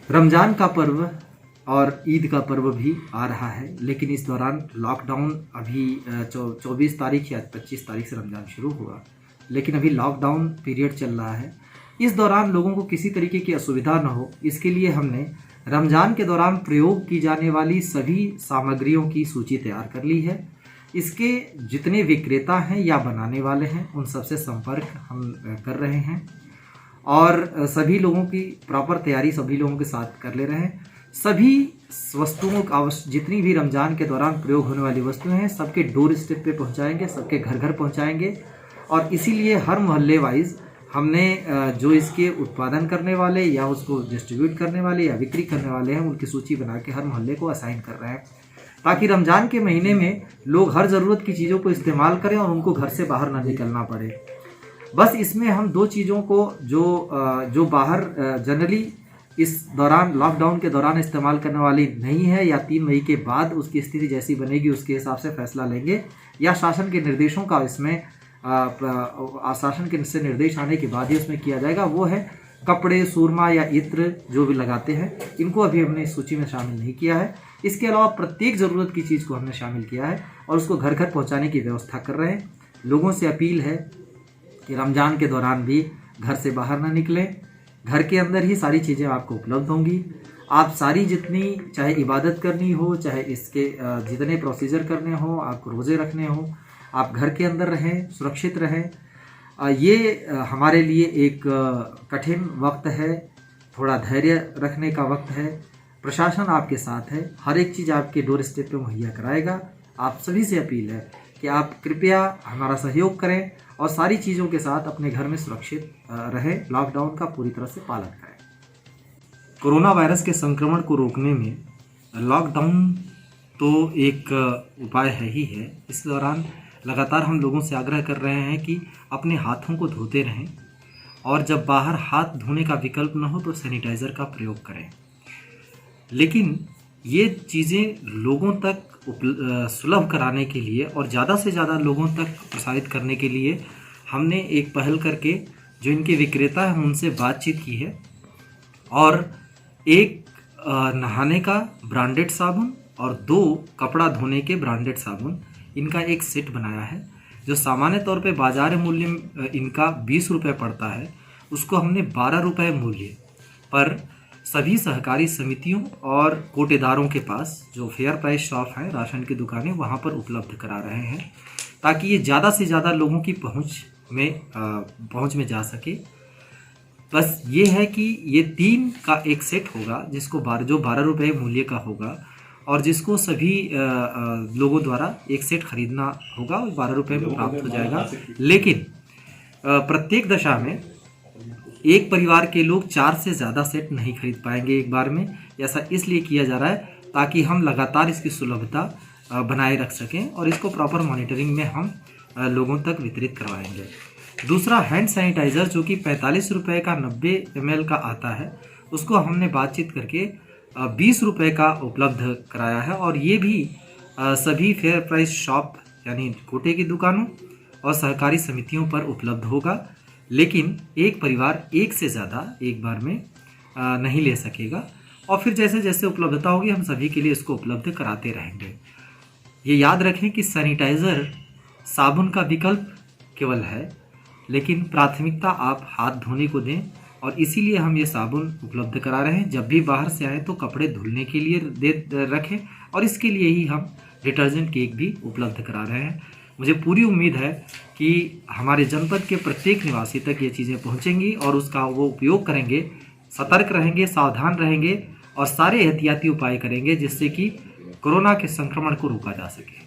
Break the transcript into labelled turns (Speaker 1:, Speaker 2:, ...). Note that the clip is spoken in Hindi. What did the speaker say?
Speaker 1: रमज़ान का पर्व और ईद का पर्व भी आ रहा है, लेकिन इस दौरान लॉकडाउन अभी 24 तारीख या 25 तारीख से रमज़ान शुरू हुआ, लेकिन अभी लॉकडाउन पीरियड चल रहा है। इस दौरान लोगों को किसी तरीके की असुविधा न हो, इसके लिए हमने रमज़ान के दौरान प्रयोग की जाने वाली सभी सामग्रियों की सूची तैयार कर ली है। इसके जितने विक्रेता हैं या बनाने वाले हैं, उन सबसे संपर्क हम कर रहे हैं और सभी लोगों की प्रॉपर तैयारी सभी लोगों के साथ कर ले रहे हैं। सभी वस्तुओं का जितनी भी रमज़ान के दौरान प्रयोग होने वाली वस्तुएं हैं, सबके डोर स्टेप पे पहुंचाएंगे, सबके घर घर पहुंचाएंगे। और इसीलिए हर मोहल्ले वाइज हमने जो इसके उत्पादन करने वाले या उसको डिस्ट्रीब्यूट करने वाले या बिक्री करने वाले हैं, उनकी सूची बना के हर मोहल्ले को असाइन कर रहे हैं, ताकि रमज़ान के महीने में लोग हर ज़रूरत की चीज़ों को इस्तेमाल करें और उनको घर से बाहर ना निकलना पड़े। बस इसमें हम दो चीज़ों को जो बाहर जनरली इस दौरान लॉकडाउन के दौरान इस्तेमाल करने वाली नहीं है, या 3 मई के बाद उसकी स्थिति जैसी बनेगी उसके हिसाब से फैसला लेंगे, या शासन के निर्देशों का इसमें शासन के से निर्देश आने के बाद ही उसमें किया जाएगा। वो है कपड़े, सूरमा या इत्र जो भी लगाते हैं, इनको अभी हमने इस सूची में शामिल नहीं किया है। इसके अलावा प्रत्येक ज़रूरत की चीज़ को हमने शामिल किया है और उसको घर घर पहुँचाने की व्यवस्था कर रहे हैं। लोगों से अपील है कि रमज़ान के दौरान भी घर से बाहर ना निकलें, घर के अंदर ही सारी चीज़ें आपको उपलब्ध होंगी। आप सारी जितनी चाहे इबादत करनी हो, चाहे इसके जितने प्रोसीजर करने हो, आपको रोज़े रखने हो, आप घर के अंदर रहें, सुरक्षित रहें। ये हमारे लिए एक कठिन वक्त है, थोड़ा धैर्य रखने का वक्त है। प्रशासन आपके साथ है, हर एक चीज़ आपके डोर स्टेप पे मुहैया कराएगा। आप सभी से अपील है कि आप कृपया हमारा सहयोग करें और सारी चीज़ों के साथ अपने घर में सुरक्षित रहें, लॉकडाउन का पूरी तरह से पालन करें। कोरोना वायरस के संक्रमण को रोकने में लॉकडाउन तो एक उपाय है ही है। इस दौरान लगातार हम लोगों से आग्रह कर रहे हैं कि अपने हाथों को धोते रहें और जब बाहर हाथ धोने का विकल्प न हो तो सैनिटाइज़र का प्रयोग करें। लेकिन ये चीज़ें लोगों तक सुलभ कराने के लिए और ज़्यादा से ज़्यादा लोगों तक प्रसारित करने के लिए हमने एक पहल करके जो इनके विक्रेता हैं उनसे बातचीत की है और एक नहाने का ब्रांडेड साबुन और 2 कपड़ा धोने के ब्रांडेड साबुन, इनका एक सेट बनाया है। जो सामान्य तौर पे बाजार मूल्य इनका 20 रुपये पड़ता है, उसको हमने 12 रुपये मूल्य पर सभी सहकारी समितियों और कोटेदारों के पास जो फेयर प्राइस शॉप हैं, राशन की दुकानें, वहाँ पर उपलब्ध करा रहे हैं, ताकि ये ज़्यादा से ज़्यादा लोगों की पहुँच में जा सके। बस ये है कि ये 3 का एक सेट होगा, जिसको 12 रुपये मूल्य का होगा और जिसको सभी लोगों द्वारा एक सेट खरीदना होगा और 12 रुपये में प्राप्त हो जाएगा। लेकिन प्रत्येक दशा में एक परिवार के लोग 4 से ज़्यादा सेट नहीं खरीद पाएंगे एक बार में। ऐसा इसलिए किया जा रहा है ताकि हम लगातार इसकी सुलभता बनाए रख सकें और इसको प्रॉपर मॉनिटरिंग में हम लोगों तक वितरित करवाएंगे। दूसरा, हैंड सैनिटाइज़र जो कि 45 रुपये का 90 ml का आता है, उसको हमने बातचीत करके 20 रुपये का उपलब्ध कराया है और ये भी सभी फेयर प्राइस शॉप यानी कोटे की दुकानों और सहकारी समितियों पर उपलब्ध होगा। लेकिन एक परिवार एक से ज़्यादा एक बार में नहीं ले सकेगा और फिर जैसे जैसे उपलब्धता होगी हम सभी के लिए इसको उपलब्ध कराते रहेंगे। ये याद रखें कि सैनिटाइज़र साबुन का विकल्प केवल है, लेकिन प्राथमिकता आप हाथ धोने को दें और इसीलिए हम ये साबुन उपलब्ध करा रहे हैं। जब भी बाहर से आए तो कपड़े धुलने के लिए रखें और इसके लिए ही हम डिटर्जेंट केक भी उपलब्ध करा रहे हैं। मुझे पूरी उम्मीद है कि हमारे जनपद के प्रत्येक निवासी तक ये चीज़ें पहुंचेंगी और उसका वो उपयोग करेंगे, सतर्क रहेंगे, सावधान रहेंगे और सारे एहतियाती उपाय करेंगे, जिससे कि कोरोना के संक्रमण को रोका जा सके।